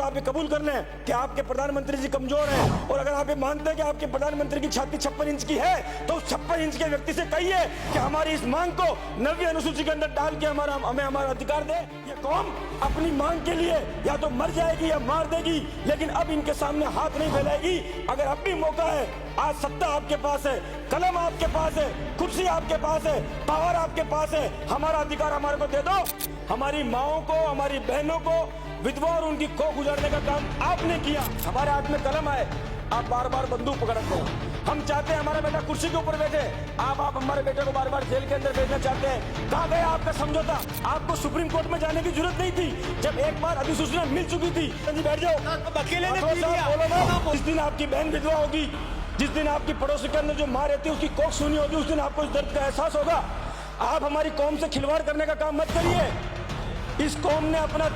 तो आप ये कबूल कर लें कि आपके प्रधानमंत्री जी कमजोर हैं, और अगर आप ये मानते हैं कि आपके प्रधानमंत्री की छाती 56 इंच की है तो उस 56 इंच के व्यक्ति से कहिए कि हमारी इस मांग को 90वीं अनुसूची के अंदर डाल के हमें हमारा अधिकार दे। ये कौम अपनी मांग के लिए या तो मर जाएगी या मार देगी, लेकिन अब इनके सामने हाथ नहीं फैलाएगी। अगर अब भी मौका है, आज सत्ता आपके पास है, कलम आपके पास है, कुर्सी आपके पास है, पावर आपके पास है, हमारा अधिकार हमारे को दे दो। हमारी माओं को, हमारी बहनों को, विधवा और उनकी कोख उजाड़ने का काम आपने किया। हमारे हाथ में कलम है, आप बार बार बंदूक पकड़ते हैं। हम चाहते हैं हमारा बेटा कुर्सी के ऊपर बैठे, आप हमारे बेटे को बार बार जेल के अंदर भेजना चाहते हैं। कहाँ गया आपका समझौता? आपको सुप्रीम कोर्ट में जाने की जरूरत नहीं थी, जब एक बार अधिसूचना मिल चुकी थी। बैठ जाओ, अकेले ने बोलो ना। जिस दिन आपकी बहन विधवा होगी, जिस दिन आपकी पड़ोसी के अंदर जो माँ रहती है उसकी कोख सुनी होगी, उस दिन आपको इस दर्द का एहसास होगा। आप हमारी कौम से खिलवाड़ करने का काम मत करिए। इस कौम ने अपना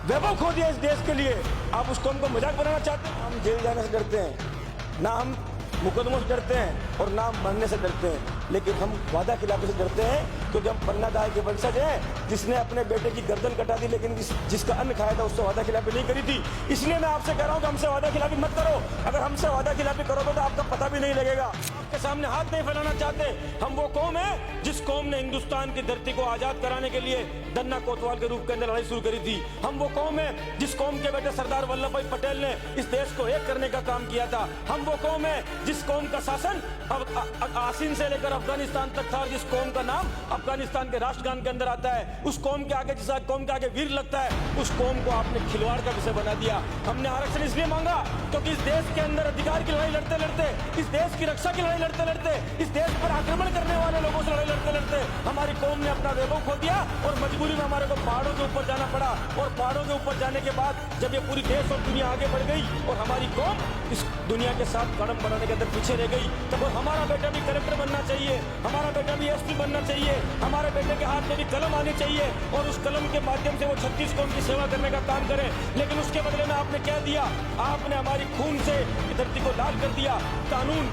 वैभव खो दिया इस देश के लिए, आप उस कौम को मजाक बनाना चाहते हैं। हम जेल जाने से डरते हैं ना, हम मुकदमों से डरते हैं और ना मरने से डरते हैं, लेकिन हम वादा खिलाफी से डरते हैं, क्योंकि हम पन्ना दाई के वंशज हैं जिसने अपने बेटे की गर्दन कटा दी, लेकिन जिसका अन्न खाया था उससे वादा खिलाफी नहीं करी थी। इसलिए मैं आपसे कह रहा हूँ कि हमसे वादा खिलाफी मत करो। अगर हमसे वादा खिलाफी करोगे तो आपका पता भी नहीं लगेगा। आपके सामने हाथ नहीं फैलाना चाहते। हम वो कौम है जिस कौम ने हिंदुस्तान की धरती को आजाद कराने के लिए दन्ना कोतवाल के रूप के अंदर लड़ाई शुरू करी थी। हम वो कौम है जिस कौम के बेटे सरदार वल्लभ भाई पटेल ने इस देश को एक करने का काम किया था। हम वो कौम है जिस कौम का शासन आसिन से लेकर अफगानिस्तान तक था, और जिस कौम का नाम अफगानिस्तान के राष्ट्रगान के अंदर आता है। उस कौम के आगे, जिस कौम के आगे वीर लगता है, उस कौम को आपने खिलवाड़ का विषय बना दिया। हमने आरक्षण इसलिए मांगा क्योंकि इस देश के अंदर अधिकार की लड़ाई लड़ते लड़ते, इस देश की रक्षा की लड़ाई लड़ते लड़ते, इस देश पर आक्रमण करने वाले लोगों से लड़ाई लड़ते लड़ते हमारी कौम ने अपना वैभव खो दिया, और मजबूरी में हमारे को पहाड़ों के ऊपर जाना पड़ा। और पहाड़ों के ऊपर जाने के बाद जब ये पूरी देश और दुनिया आगे बढ़ गई और हमारी कौम इस दुनिया के साथ कदम बढ़ाने के अंदर पीछे रह गई, तब हमारा बेटा भी कलेक्टर बनना चाहिए, हमारा बेटा भी एसपी बनना चाहिए, हमारे बेटे के हाथ में भी कलम आनी चाहिए, और उस कलम के माध्यम से वो 36 कौम की सेवा करने का काम करे। लेकिन उसके बदले में आपने क्या दिया? आपने हमारी खून से धरती को लाल कर दिया। कानून,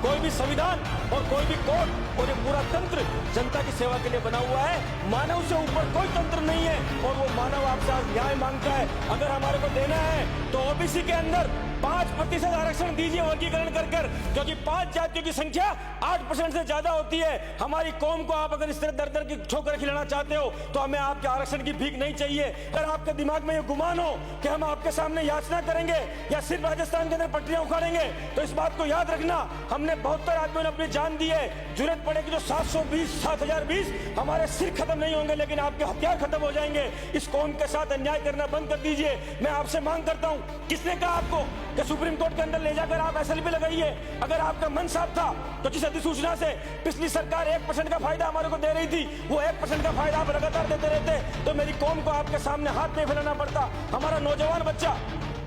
कोई भी संविधान और कोई भी कोर्ट और ये पूरा तंत्र जनता की सेवा के लिए बना हुआ है। मानव से ऊपर कोई तंत्र नहीं है, और वो मानव आपसे आज न्याय मांगता है। अगर हमारे को देना है तो ओबीसी के अंदर 5% आरक्षण दीजिए वर्गीकरण कर कर, क्योंकि 5 जातियों की संख्या 8% से ज्यादा होती है। हमारी कौम को आप अगर इस तरह दर दर की ठोकर खिलाना चाहते हो तो हमें आपके आरक्षण की भीख नहीं चाहिए। अगर आपके दिमाग में ये गुमान हो कि हम आपके सामने याचना करेंगे या सिर्फ राजस्थान के अंदर पटरियां उखाड़ेंगे, तो इस बात को याद रखना, हमने 72 आदमियों ने अपनी जान दी है। जरूरत पड़ेगी तो 720 हमारे सिर खत्म नहीं होंगे, लेकिन आपके हथियार खत्म हो जाएंगे। इस कौम के साथ अन्याय करना बंद कर दीजिए। मैं आपसे मांग करता हूँ, किसने कहा आपको कि सुप्रीम कोर्ट के अंदर ले जाकर आप एसएलपी लगाइए? अगर आपका मन साफ था तो जिस अधिसूचना से पिछली सरकार 1% का फायदा हमारे को दे रही थी, वो 1% का फायदा आप लगातार देते रहते तो मेरी कौम को आपके सामने हाथ नहीं फैलाना पड़ता। हमारा नौजवान बच्चा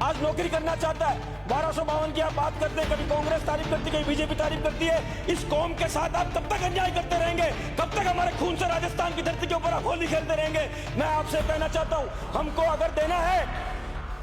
आज नौकरी करना चाहता है। 1252 की आप बात करते हैं, कभी कांग्रेस तारीफ करती है, कभी बीजेपी तारीफ करती है। इस कौम के साथ आप कब तक अन्याय करते रहेंगे? कब तक हमारे खून से राजस्थान की धरती के ऊपर आप होली खेलते रहेंगे? मैं आपसे कहना चाहता हूँ, हमको अगर देना है,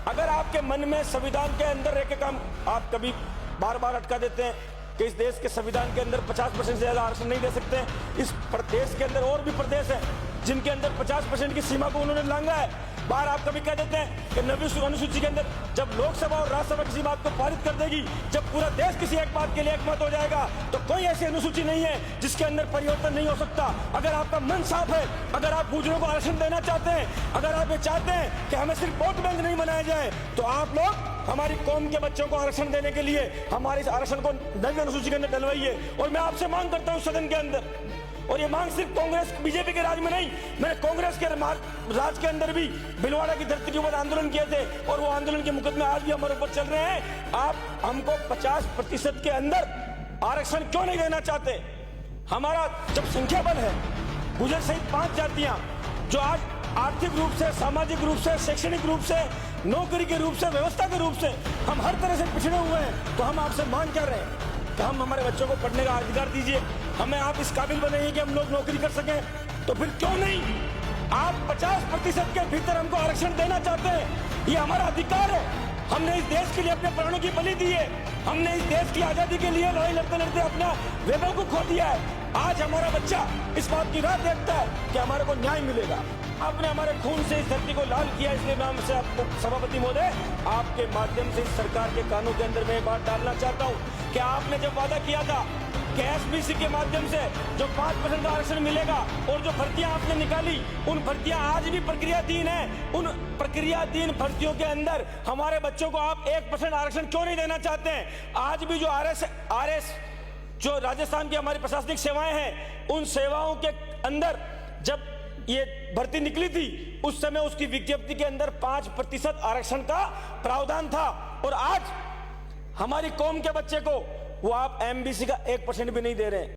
अगर आपके मन में संविधान के अंदर रह के काम आप कभी बार बार अटका देते हैं कि इस देश के संविधान के अंदर 50% से ज्यादा आरक्षण नहीं दे सकते। इस प्रदेश के अंदर और भी प्रदेश है जिनके अंदर 50% की सीमा को उन्होंने लांघा है। बार आप कभी कह देते हैं कि 90वीं अनुसूची के अंदर जब लोकसभा और राज्यसभा किसी बात को पारित कर देगी, जब पूरा देश किसी एक बात के लिए एकमत हो जाएगा, तो कोई ऐसी अनुसूची नहीं है जिसके अंदर परिवर्तन नहीं हो सकता। अगर आपका मन साफ है, अगर आप गुजरों को आरक्षण देना चाहते हैं, अगर आप ये चाहते हैं कि हमें सिर्फ वोट बैंक नहीं बनाया जाए, तो आप लोग हमारी कौम के बच्चों को आरक्षण देने के लिए हमारे इस आरक्षण को 90वीं अनुसूची के अंदर डलवाइए। और मैं आपसे मांग करता हूँ सदन के अंदर, और ये मांग सिर्फ कांग्रेस बीजेपी के राज में नहीं, मैंने कांग्रेस के राज के अंदर भी भिलवाड़ा की धरती के ऊपर आंदोलन किए थे, और वो आंदोलन के मुकदमे आज भी हमारे ऊपर चल रहे हैं। आप हमको 50% के अंदर आरक्षण क्यों नहीं देना चाहते? हमारा जब संख्या बल है, गुजर सहित 5 जातियां जो आज आर्थिक रूप से, सामाजिक रूप से, शैक्षणिक रूप से, नौकरी के रूप से, व्यवस्था के रूप से हम हर तरह से पिछड़े हुए हैं, तो हम आपसे मांग कर रहे हैं कि हम हमारे बच्चों को पढ़ने का अधिकार दीजिए, हमें आप इस काबिल बनाइए कि हम लोग नौकरी कर सकें। तो फिर क्यों नहीं आप 50% के भीतर हमको आरक्षण देना चाहते हैं? ये हमारा अधिकार है, हमने इस देश के लिए अपने प्राणों की बलि दी है, हमने इस देश की आजादी के लिए लड़ाई लड़ते लड़ते अपना वैभव को खो दिया है। आज हमारा बच्चा इस बात की राह देखता है कि हमारे को न्याय मिलेगा। आपने हमारे खून से इस धरती को लाल किया, इसलिए मैं हमसे आपको सभापति महोदय आपके माध्यम से इस सरकार के कानून के अंदर मैं ये बात डालना चाहता हूँ कि आपने जब वादा किया था कि एसबीसी के माध्यम से जो 5% आरक्षण मिलेगा और जो भर्तियां आपने निकाली, उन भर्तियां आज भी प्रक्रियाधीन है। उन प्रक्रियाधीन भर्तियों के अंदर हमारे बच्चों को आप 1% आरक्षण क्यों नहीं देना चाहते हैं? आज भी जो आरएस जो राजस्थान की हमारी प्रशासनिक सेवाएं हैं, उन सेवाओं के अंदर जब ये भर्ती निकली थी उस समय उसकी विज्ञप्ति के अंदर 5% आरक्षण का प्रावधान था, और आज हमारी कौम के बच्चे को वो आप एमबीसी का 1% भी नहीं दे रहे हैं।